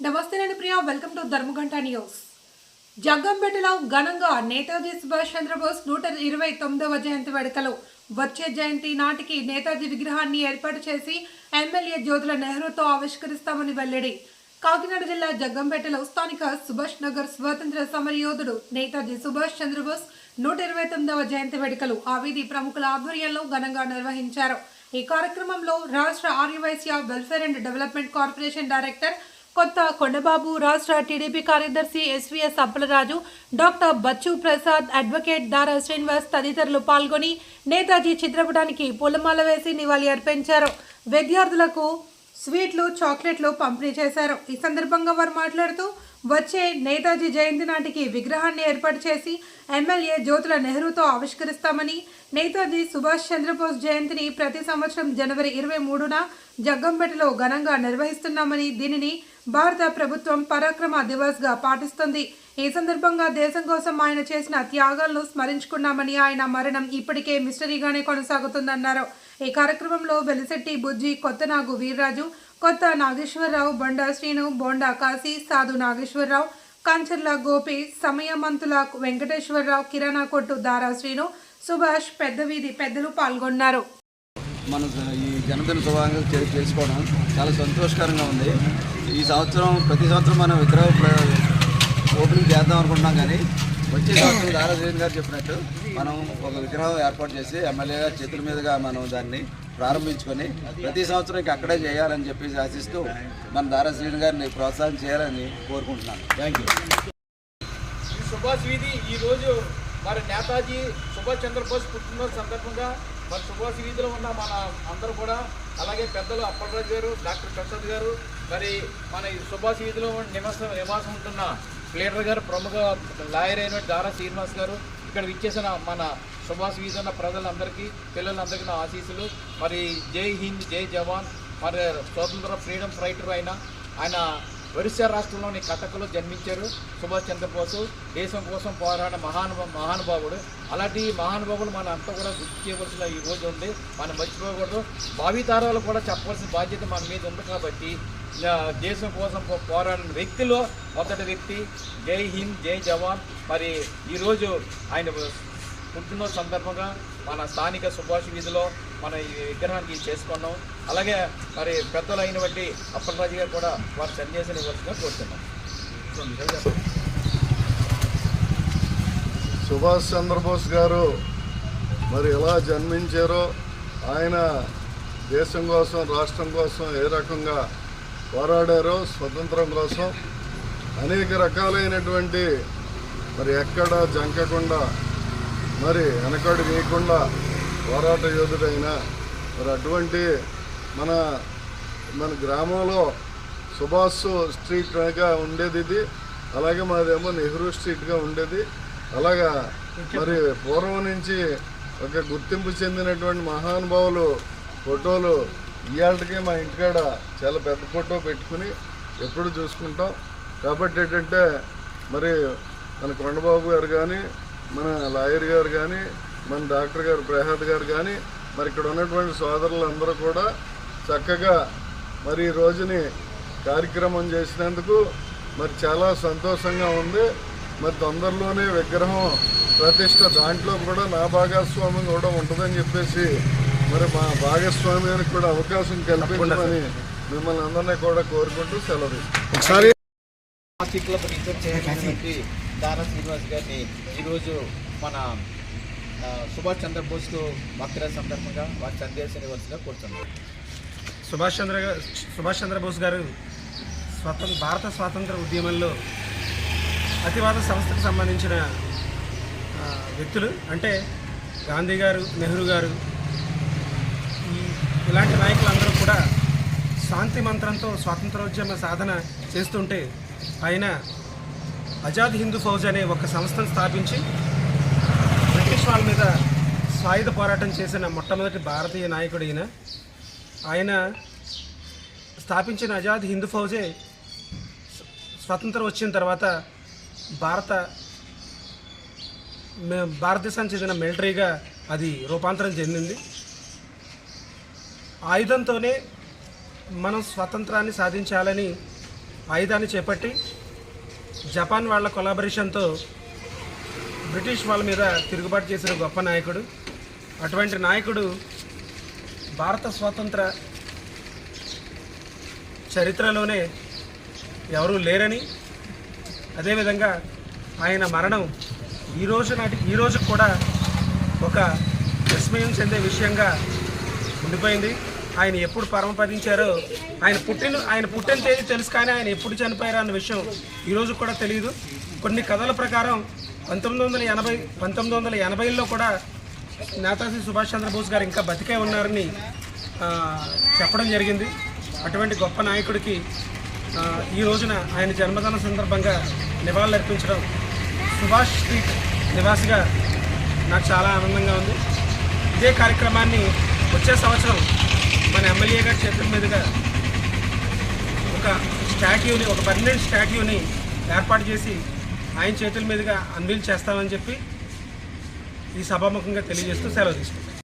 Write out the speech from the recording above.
నమస్తే నేను Priya, welcome to ధర్మగంట news. జగ్గంపేటలో ఘనంగా నేతాజీ సుభాష్ చంద్రబోస్ 129వ జయంతి వేడుకలు. వచ్చే జయంతి నాటికి నేతాజీ విగ్రహాన్ని ఏర్పాటు చేసి ఎమ్మెల్యే జ్యోతుల నెహ్రూతో ఆవిష్కరిస్తామని వెల్లడి. కాకినాడ జిల్లా జగ్గంపేటలో స్థానిక సుభాష్ నగర్ స్వాతంత్ర సమరయోధుడు నేతాజీ సుభాష్ చంద్రబోస్ 129వ జయంతి వేడుకలు ఆ వీధి ప్రముఖుల ఆధ్వర్యంలో ఘనంగా నిర్వహించారు. ఈ కార్యక్రమంలో రాష్ట్ర Arya Vysya welfare and development corporation director Kotha Kondababu, రాష్ట్ర టీడీపీ కార్యదర్శి SVS Appalaraju, doctor Bachchu Prasad, advocate Dara Srinivas తదితరులు పాల్గొని నేతాజీ చిత్రపటానికి పూలమాల వేసి నివాళి అర్పించారు. విద్యార్థులకు స్వీట్లు, చాక్లెట్లు పంపిణీ చేశారు. ఈ సందర్భంగా వారు మాట్లాడుతూ వచ్చే నేతాజీ జయంతి నాటికి విగ్రహాన్ని ఏర్పాటు చేసి ఎమ్మెల్యే జ్యోతుల నెహ్రూతో ఆవిష్కరిస్తామని, నేతాజీ సుభాష్ చంద్రబోస్ జయంతిని ప్రతి సంవత్సరం జనవరి 23న జగ్గంపేటలో ఘనంగా నిర్వహిస్తున్నామని, దీనిని భారత ప్రభుత్వం పరాక్రమ దివస్గా పాటిస్తుంది. ఈ సందర్భంగా దేశం కోసం ఆయన చేసిన త్యాగాలను స్మరించుకున్నామని, ఆయన మరణం ఇప్పటికే మిస్టరీగానే కొనసాగుతుందన్నారు. ఈ కార్యక్రమంలో వెలిశెట్టి బుజ్జి, కొత్తనాగు వీర్రాజు, కొత్త నాగేశ్వరరావు, బొండా శ్రీను, బోండా కాశీ, సాధు నాగేశ్వరరావు, కంచర్ల గోపి, సమయమంతుల వెంకటేశ్వరరావు, కిరాణా కొట్టు దారా శ్రీను, సుభాష్, పెద్ద వీధి పెద్దలు పాల్గొన్నారు. మన ఈ జన్మదిన శుభాకాంక్షలు చేసుకోవడం చాలా సంతోషకరంగా ఉంది. ఈ సంవత్సరం ప్రతి సంవత్సరం మనం విగ్రహ ఓపెనింగ్ చేద్దాం అనుకుంటున్నాం, కానీ వచ్చే సంవత్సరం దారా శ్రీను గారు చెప్పినట్టు మనం ఒక విగ్రహం ఏర్పాటు చేసి ఎమ్మెల్యే గారి చేతుల మీదుగా మనం దాన్ని ప్రారంభించుకొని ప్రతి సంవత్సరం ఇక అక్కడే చేయాలని చెప్పేసి ఆశిస్తూ మన దారా శ్రీను గారిని ప్రోత్సాహం చేయాలని కోరుకుంటున్నాను. Thank you. సుభాష్ వీధి ఈరోజు మరి నేతాజీ సుభాష్ చంద్రబోస్ పుట్టినరోజు సందర్భంగా మరి సుభాష్ వీధిలో ఉన్న మన అందరూ కూడా, అలాగే పెద్దలు అప్పలరాజు గారు, డాక్టర్ ప్రసాద్ గారు, మరి మన ఈ సుభాష్ వీధిలో నివాసం ఉంటున్న లీడర్ గారు, ప్రముఖ లాయర్ అయిన దారా శ్రీనివాస్ గారు, ఇక్కడ విచ్చేసిన మన సుభాష్ వీధి ఉన్న ప్రజలందరికీ, పిల్లలందరికీ నా ఆశీస్సులు. మరి జై హింద్, జై జవాన్. మరి స్వతంత్ర ఫ్రీడమ్ ఫైటర్ ఆయన ఒరిస్సా రాష్ట్రంలోని కటకలో జన్మించారు. సుభాష్ చంద్రబోసు దేశం కోసం పోరాడిన మహానుభావుడు. అలాంటి మహానుభావులు మన అంతా కూడా గుర్తు చేయవలసిన ఈ రోజు ఉంది. మనం మర్చిపోకూడదు. భావితరాలు కూడా చెప్పవలసిన బాధ్యత మన మీద ఉంది. కాబట్టి దేశం కోసం పోరాడిన వ్యక్తిలో మొదటి వ్యక్తి. జై హింద్, జై జవాన్. మరి ఈరోజు ఆయన పుట్టినరోజు సందర్భంగా మన స్థానిక సుభాష్ వీధిలో మన ఈ విగ్రహానికి చేసుకున్నాం. అలాగే మరి పెద్దలు అయినటువంటి అప్పలరాజు గారు కూడా వారి సందేశాన్ని ఇవ్వాల్సిందిగా కోరుతున్నాం. సుభాష్ చంద్రబోస్ గారు మరి ఎలా జన్మించారో, ఆయన దేశం కోసం, రాష్ట్రం కోసం ఏ రకంగా పోరాడారో, స్వతంత్రం కోసం అనేక రకాలైనటువంటి మరి ఎక్కడ జంకకుండా, మరి వెనకడు వేయకుండా పోరాట యోధుడైన మరి అటువంటి మన గ్రామంలో సుభాష్ స్ట్రీట్గా ఉండేది ఇది. అలాగే మాదేమో నెహ్రూ స్ట్రీట్గా ఉండేది. అలాగా మరి పూర్వం నుంచి ఒక గుర్తింపు చెందినటువంటి మహానుభావులు ఫోటోలు ఇవాళకి మా ఇంటికాడ చాలా పెద్ద ఫోటో పెట్టుకుని ఎప్పుడు చూసుకుంటాం. కాబట్టి ఏంటంటే మరి మన కొండబాబు గారు కానీ, మన లాయర్ గారు కానీ, మన డాక్టర్ గారు ప్రసాద్ గారు కానీ, మరి ఇక్కడ ఉన్నటువంటి సోదరులందరూ కూడా చక్కగా మరి ఈ రోజుని కార్యక్రమం చేసినందుకు మరి చాలా సంతోషంగా ఉంది. మరి తొందరలోనే విగ్రహం ప్రతిష్ట, దాంట్లో కూడా నా భాగస్వామ్యం కూడా ఉంటుందని చెప్పేసి మరి మా భాగస్వామ్యానికి కూడా అవకాశం కల్పించమని మిమ్మల్ని అందరినీ కూడా కోరుకుంటూ సెలవు ఒకసారి దారా శ్రీనివాస్ గారిని ఈరోజు మన సుభాష్ చంద్రబోస్కు బర్త్డే సందర్భంగా వారి సందేశాన్ని ఇవ్వాల్సిందిగా కోరుతున్నాం. సుభాష్ చంద్రబోస్ గారు భారత స్వాతంత్ర ఉద్యమంలో అతివాద సంస్థకు సంబంధించిన వ్యక్తులు. అంటే గాంధీ గారు, నెహ్రూ గారు, ఇలాంటి నాయకులందరూ కూడా శాంతి మంత్రంతో స్వాతంత్రోద్యమ సాధన చేస్తుంటే ఆయన ఆజాద్ హిందూ ఫౌజ్ అనే ఒక సంస్థను స్థాపించి బ్రిటిష్ వాళ్ళ మీద సాయుధ పోరాటం చేసిన మొట్టమొదటి భారతీయ నాయకుడు ఈయన. ఆయన స్థాపించిన ఆజాద్ హిందూ ఫౌజే స్వతంత్రం వచ్చిన తర్వాత భారతదేశానికి చెందిన మిలిటరీగా అది రూపాంతరం చెందింది. ఆయుధంతోనే మనం స్వాతంత్రాన్ని సాధించాలని ఆయుధాన్ని చేపట్టి జపాన్ వాళ్ళ కొలాబరేషన్తో బ్రిటిష్ వాళ్ళ మీద తిరుగుబాటు చేసిన గొప్ప నాయకుడు. అటువంటి నాయకుడు భారత స్వాతంత్ర చరిత్రలోనే ఎవరూ లేరని, అదేవిధంగా ఆయన మరణం ఈ రోజు కూడా ఒక విస్మయం చెందే విషయంగా ఉండిపోయింది. ఆయన ఎప్పుడు పరమపదించారో, ఆయన పుట్టిన తేదీ తెలుసు, కానీ ఆయన ఎప్పుడు చనిపోయారో అన్న విషయం ఈరోజు కూడా తెలియదు. కొన్ని కథల ప్రకారం 1980లో కూడా నేతాజీ సుభాష్ చంద్రబోస్ గారు ఇంకా బతికే ఉన్నారని చెప్పడం జరిగింది. అటువంటి గొప్ప నాయకుడికి ఈ రోజున ఆయన జన్మదిన సందర్భంగా నివాళులర్పించడం సుభాష్ స్ట్రీట్ నివాసిగా నాకు చాలా ఆనందంగా ఉంది. ఇదే కార్యక్రమాన్ని వచ్చే సంవత్సరం మన ఎమ్మెల్యే గారి చేతుల మీదుగా ఒక పర్మనెంట్ స్టాట్యూని ఏర్పాటు చేసి ఆయన చేతుల మీదుగా అన్వీల్ చేస్తామని చెప్పి ఈ సభాముఖంగా తెలియజేస్తూ సెలవు తీసుకుంటాం.